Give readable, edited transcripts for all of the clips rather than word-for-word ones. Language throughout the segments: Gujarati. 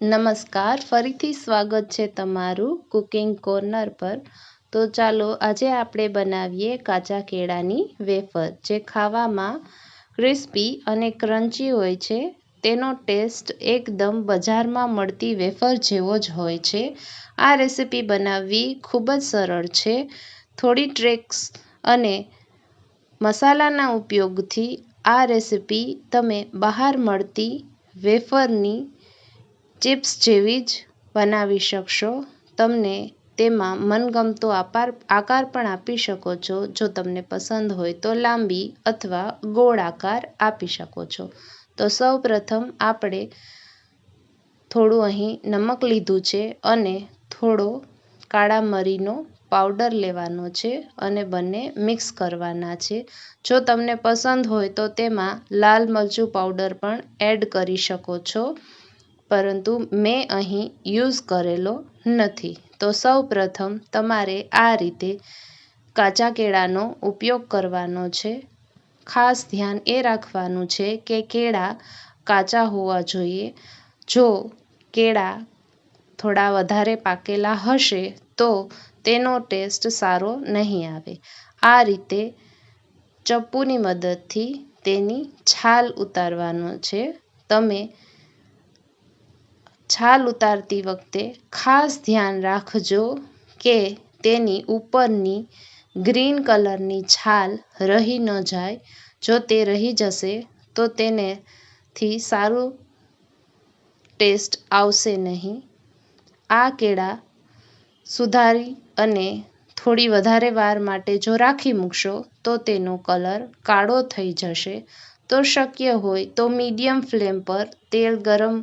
નમસ્કાર, ફરીથી સ્વાગત છે તમારું કુકિંગ કોર્નર પર। તો ચાલો આજે આપણે બનાવીએ કાચા કેળાની વેફર, જે ખાવામાં ક્રિસ્પી અને ક્રન્ચી હોય છે। તેનો ટેસ્ટ એકદમ બજારમાં મળતી વેફર જેવો જ હોય છે। આ રેસીપી બનાવવી ખૂબ જ સરળ છે। થોડી ટ્રિક્સ અને મસાલાના ઉપયોગથી આ રેસીપી તમે બહાર મળતી વેફરની ચિપ્સ જેવી જ બનાવી શકશો। તમને તેમાં મનગમતો આકાર પણ આપી શકો છો। જો તમને પસંદ હોય તો લાંબી અથવા ગોળ આકાર આપી શકો છો। તો સૌ પ્રથમ આપણે થોડું અહીં નમક લીધું છે અને થોડો કાળા મરીનો પાવડર લેવાનો છે અને બંને મિક્સ કરવાના છે। જો તમને પસંદ હોય તો તેમાં લાલ મરચું પાવડર પણ એડ કરી શકો છો, પરંતુ મેં અહીં યુઝ કરેલો નથી। તો સૌ પ્રથમ તમારે આ રીતે કાચા કેળાનો ઉપયોગ કરવાનો છે। ખાસ ધ્યાન એ રાખવાનું છે કે કેળા કાચા હોવા જોઈએ। જો કેળા થોડા વધારે પાકેલા હશે તો તેનો ટેસ્ટ સારો નહીં આવે। આ રીતે ચપ્પુની મદદથી તેની છાલ ઉતારવાનો છે। તમે છાલ ઉતારતી વખતે ખાસ ધ્યાન રાખજો કે તેની ઉપરની ગ્રીન કલરની છાલ રહી ન જાય। જો તે રહી જશે તો તેનેથી સારું ટેસ્ટ આવશે નહીં। આ કેળા સુધારી અને થોડી વધારે વાર માટે જો રાખી મૂકશો તો તેનો કલર કાળો થઈ જશે। તો શક્ય હોય તો મીડિયમ ફ્લેમ પર તેલ ગરમ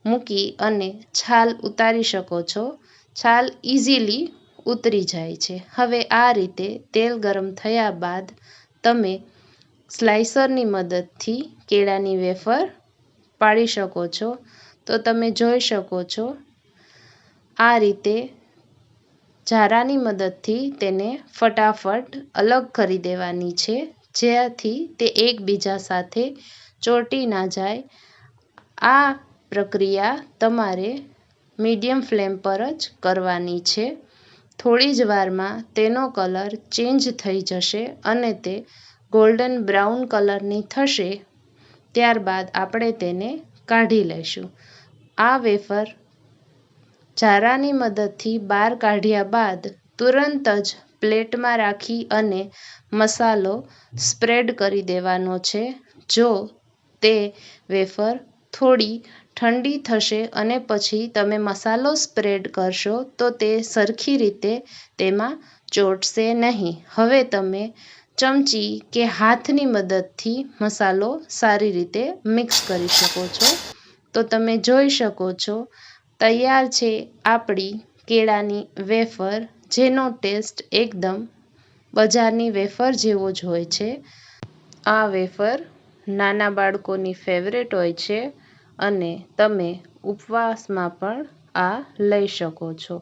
મૂકી અને છાલ ઉતારી શકો છો। છાલ ઇઝીલી ઉતરી જાય છે। હવે આ રીતે તેલ ગરમ થયા બાદ તમે સ્લાઇસરની મદદથી કેળાની વેફર પાડી શકો છો। તો તમે જોઈ શકો છો આ રીતે ઝારાની મદદથી તેને ફટાફટ અલગ કરી દેવાની છે, જેથી તે એકબીજા સાથે ચોંટી ના જાય। આ પ્રક્રિયા તમારે મીડિયમ ફ્લેમ પર જ કરવાની છે। થોડી જ વારમાં તેનો કલર ચેન્જ થઈ જશે અને તે ગોલ્ડન બ્રાઉન કલરની થશે। ત્યારબાદ આપણે તેને કાઢી લઈશું। આ વેફર ઝારાની મદદથી બહાર કાઢ્યા બાદ તુરંત જ પ્લેટમાં રાખી અને મસાલો સ્પ્રેડ કરી દેવાનો છે। જો તે વેફર થોડી ઠંડી થશે અને પછી તમે મસાલો સ્પ્રેડ કરશો તો તે સરખી રીતે તેમાં ચોંટશે નહીં। હવે તમે ચમચી કે હાથની મદદથી મસાલો સારી રીતે મિક્સ કરી શકો છો। તો તમે જોઈ શકો છો તૈયાર છે આપણી કેળાની વેફર, જેનો ટેસ્ટ એકદમ બજારની વેફર જેવો જ હોય છે। આ વેફર નાના બાળકોની ફેવરેટ હોય છે અને તમે ઉપવાસમાં પણ આ લઈ શકો છો।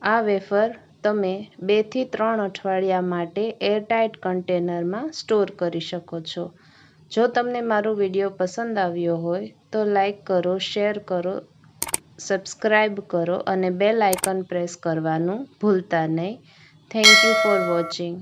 આ વેફર તમે 2 થી 3 અઠવાડિયા માટે એરટાઇટ કન્ટેનરમાં સ્ટોર કરી શકો છો। જો તમને મારો વિડીયો પસંદ આવ્યો હોય તો લાઈક કરો, શેર કરો, સબસ્ક્રાઈબ કરો અને બેલ આઇકન પ્રેસ કરવાનું ભૂલતા નહીં। Thank you for watching.